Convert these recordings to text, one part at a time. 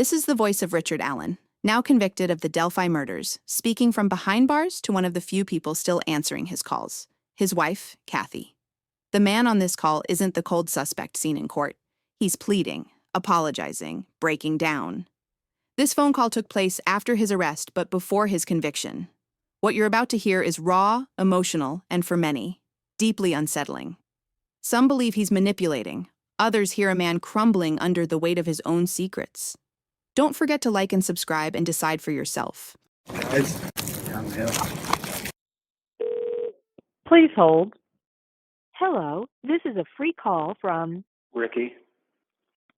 This is the voice of Richard Allen, now convicted of the Delphi murders, speaking from behind bars to one of the few people still answering his calls, his wife, Kathy. The man on this call isn't the cold suspect seen in court. He's pleading, apologizing, breaking down. This phone call took place after his arrest but before his conviction. What you're about to hear is raw, emotional, and for many, deeply unsettling. Some believe he's manipulating. Others hear a man crumbling under the weight of his own secrets. Don't forget to like and subscribe and decide for yourself. Please hold. Hello, this is a free call from Ricky.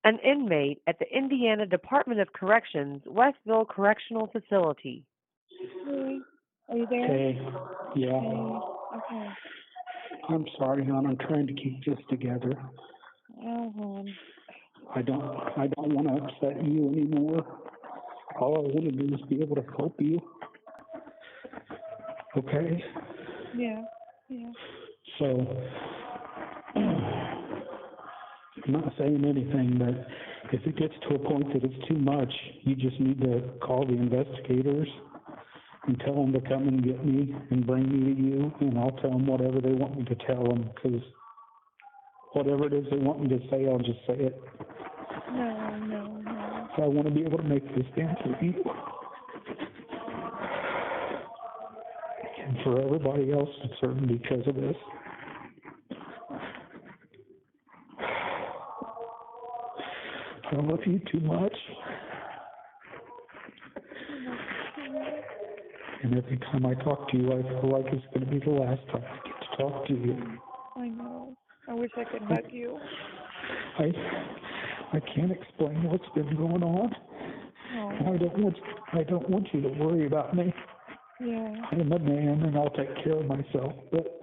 an inmate at the Indiana Department of Corrections, Westville Correctional Facility. Hey, are you there? Hey, yeah. Okay. I'm sorry, hon. I'm trying to keep this together. Oh, hon. I don't want to upset you anymore. All I want to do is be able to help you. Okay? Yeah. So, I'm not saying anything, but if it gets to a point that it's too much, you just need to call the investigators and tell them to come and get me and bring me to you, and I'll tell them whatever they want me to tell them, because whatever it is they want me to say, I'll just say it. No. So I want to be able to make this stand for you. And for everybody else that's hurting because of this. I love you too much. And every time I talk to you, I feel like it's going to be the last time I get to talk to you. I know. I wish I could hug you. I can't explain what's been going on. Oh. And I don't want you to worry about me. Yeah. I'm a man and I'll take care of myself, but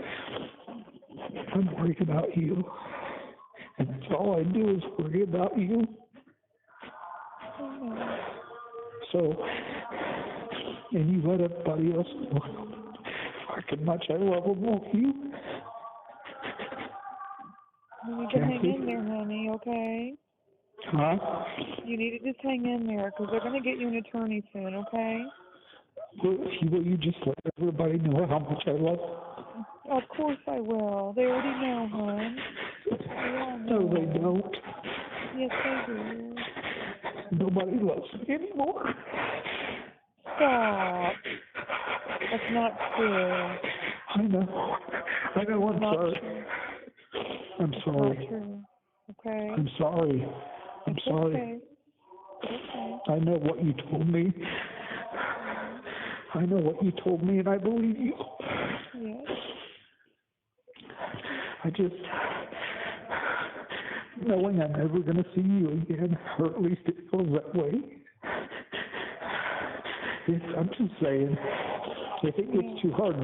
I'm worried about you. And that's all I do is worry about you. So, and you let everybody else know how much I love them, won't you? You need to hang in there, honey, okay? Huh? You need to just hang in there, because they're going to get you an attorney soon, okay? Will you just let everybody know how much I love them? Of course I will. They already know, hon. No, they don't. Yes, they do. Nobody loves me anymore. Stop. That's not true. I know. I'm sorry. True. I'm sorry. Not true. Okay? I'm sorry. I'm It's sorry. Okay. Okay. I know what you told me. I know what you told me, and I believe you. Yes. I just, knowing I'm never going to see you again, or at least it feels that way. I'm just saying, if it gets too hard,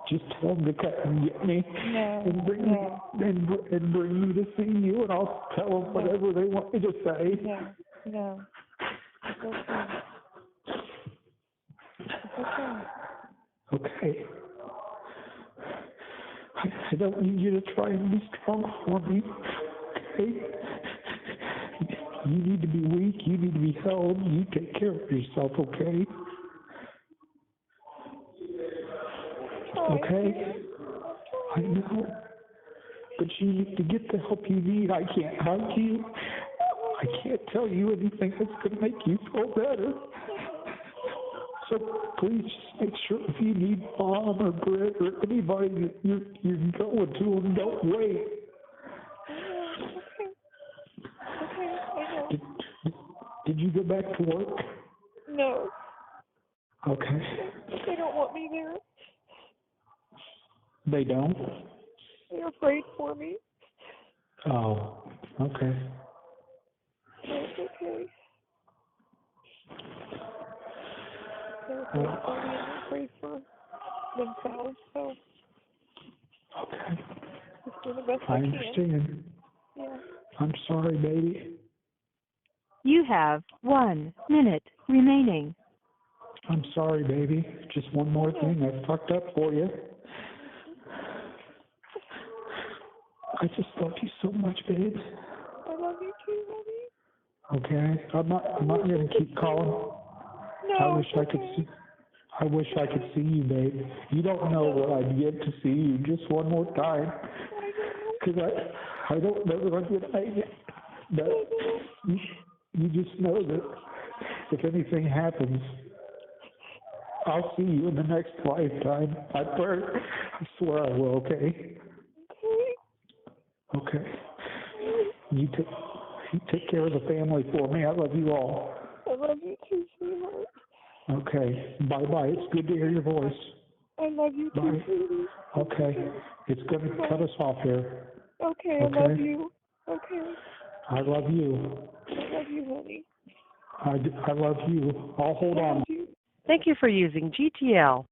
just tell them to come and get me and bring me to see you, and I'll tell them whatever they want me to say. No. It's okay. It's okay. Okay. I don't need you to try and be strong for me. Okay? You need to be weak. You need to be held. You take care of yourself, okay? Okay? I know. But you need to get the help you need. I can't hug you. I can't tell you anything that's going to make you feel better. So please just make sure if you need Mom or Britt or anybody that you're going to them, don't wait. Okay, I know. Did you go back to work? No. Okay. They don't want me there. They don't? They're afraid for me. Oh, okay. It's okay. They're afraid for me and they're afraid for themselves, so Okay. just do the best I I can. understand. Yeah. I'm sorry, baby. You have 1 minute remaining. I'm sorry, baby. Just one more thing. I fucked up for you. I just love you so much, babe. I love you too, honey. Okay? I'm not gonna keep calling. No, I wish I it's could okay. see. I wish I could see you, babe. You don't know what I'd give to see you just one more time. Because I don't know what I get. But you just know that if anything happens, I'll see you in the next lifetime. I swear I will, okay? Okay. You take care of the family for me. I love you all. I love you too, sweetheart. Okay. Bye-bye. It's good to hear your voice. I love you too, Bye. sweetie. Okay. It's going to cut us off here. Okay, I love you. Okay. I love you. I love you, honey. I love you. I'll hold I on. love you. Thank you for using GTL.